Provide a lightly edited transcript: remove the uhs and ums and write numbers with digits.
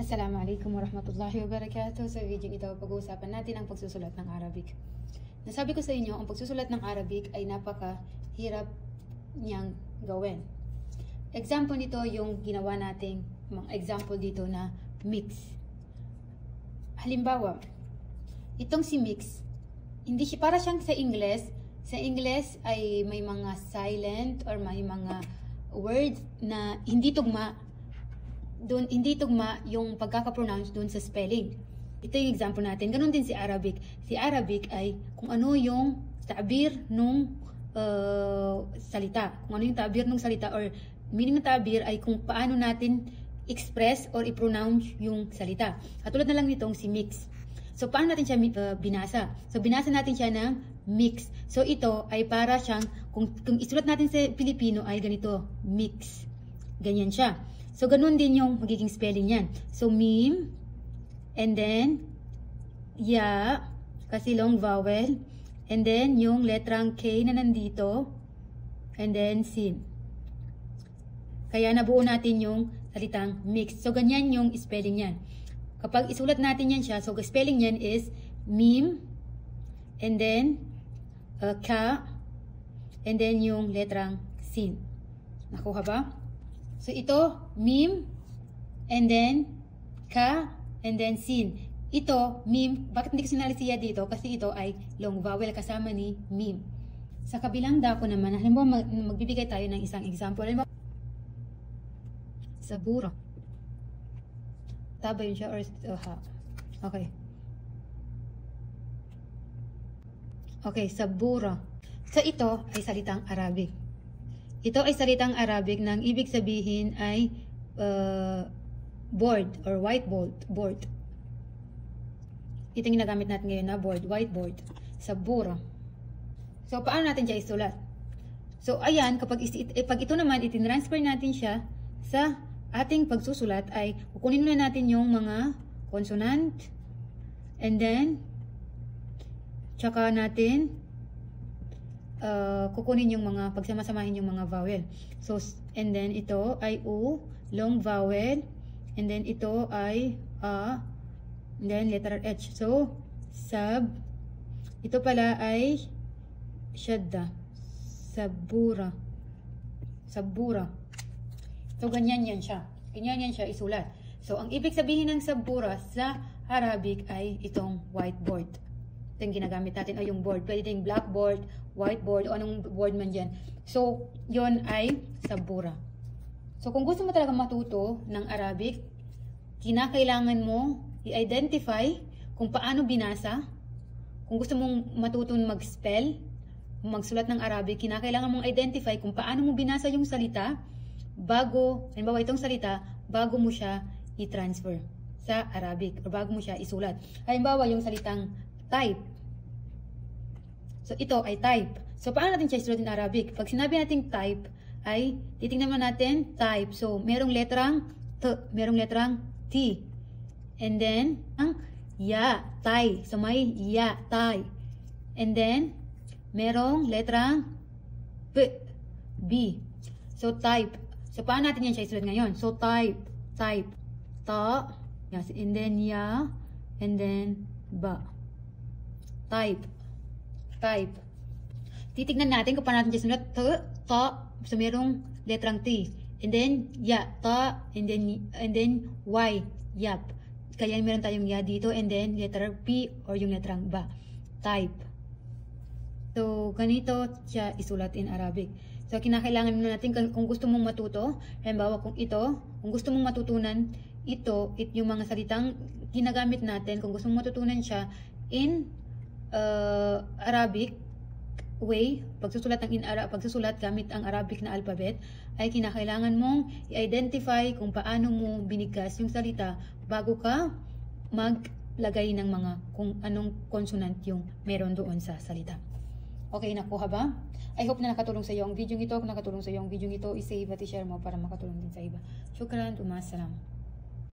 Assalamualaikum warahmatullahi wabarakatuh. Sa video ito, pag-uusapan natin ang pagsusulat ng Arabic. Nasabi ko sa inyo, ang pagsusulat ng Arabic ay napakahirap niyang gawin. Example nito yung ginawa nating mga example dito na mix. Halimbawa, itong si mix, hindi siya para siyang sa Ingles. Sa Ingles ay may mga silent or may mga words na hindi tugma yung pagkaka-pronounce doon sa spelling. Ito yung example natin. Ganon din si Arabic. Si Arabic ay kung ano yung ta'bir nung salita. Kung ano yung ta'bir nung salita or meaning ng ta'bir ay kung paano natin express or i-pronounce yung salita. Katulad na lang nitong si mix. So, paano natin siya binasa? So, binasa natin siya ng mix. So, ito ay para siyang, kung isulat natin sa Pilipino ay ganito, mix. Ganyan siya. So, ganun din yung magiging spelling yan. So, mim, and then, ya, kasi long vowel, and then, yung letrang K na nandito, and then, sin. Kaya nabuo natin yung salitang mix. So, ganyan yung spelling yan. Kapag isulat natin yan siya, so, spelling yan is mim, and then, ka, and then, yung letrang sin. Nakuha ba? So, ito, mim, and then, ka, and then, sin. Ito, mim, bakit hindi ko sinali siya dito? Kasi ito ay long vowel kasama ni mim. Sa kabilang dako naman, halimbawa magbibigay tayo ng isang example. Halimbawa, sabura. Taba yun siya or ha? Okay. Okay, sabura. So, ito ay salitang Arabic. Ito ay salitang Arabic nang ibig sabihin ay board or whiteboard. Ito yung ginagamit natin ngayon na board, whiteboard. Sabura. So, paano natin siya isulat? So, ayan, pag ito naman, itinransfer natin siya sa ating pagsusulat ay kukunin muna natin yung mga consonant and then tsaka natin kukunin yung mga, pagsamasamahin yung mga vowel. So, and then ito ay U, long vowel, and then ito ay A, and then letter H. So, sab, ito pala ay shadda, sabura, sabura. So, ganyan yan siya. Ganyan yan siya isulat. So, ang ibig sabihin ng sabura sa Arabic ay itong whiteboard. Ito yung ginagamit natin ay yung board. Pwede din blackboard, whiteboard, o anong board man dyan. So, yon ay sabura. So, kung gusto mo talaga matuto ng Arabic, kinakailangan mo i-identify kung paano binasa. Kung gusto mong matutong mag-spell, magsulat ng Arabic, kinakailangan mong identify kung paano mo binasa yung salita bago, halimbawa itong salita, bago mo siya i-transfer sa Arabic o bago mo siya isulat. Halimbawa yung salitang type. So, ito ay type. So, paano natin siya isulat in Arabic? Pag sinabi natin type, ay titingnan natin type. So, merong letrang T, merong letrang T. And then, ang ya, tay. So, may ya, tay. And then, merong letrang P, B. So, type. So, paano natin yan siya isulat ngayon? So, type, type. Ta, yes, and then ya, and then ba. Type. Type. Titignan natin kung paano natin siya sulat. T, ta. So, merong letrang T. And then, ya, ta. And then, Y, yap. Kaya meron tayong ya dito. And then, letter P or yung letrang ba. Type. So, ganito siya isulat in Arabic. So, kinakailangan natin kung gusto mong matuto. Halimbawa, kung gusto mong matutunan ito, yung mga salitang ginagamit natin, kung gusto mong matutunan siya in Arabic way, pagsusulat gamit ang Arabic na alphabet, ay kinakailangan mong i-identify kung paano mo binigkas yung salita bago ka maglagay ng mga kung anong consonant yung meron doon sa salita. Okay, nakuha ba? I hope na nakatulong sa iyo ang video ito. Kung nakatulong sa iyo ang video ito, i-save at i-share mo para makatulong din sa iba. Shukran, tumasalam.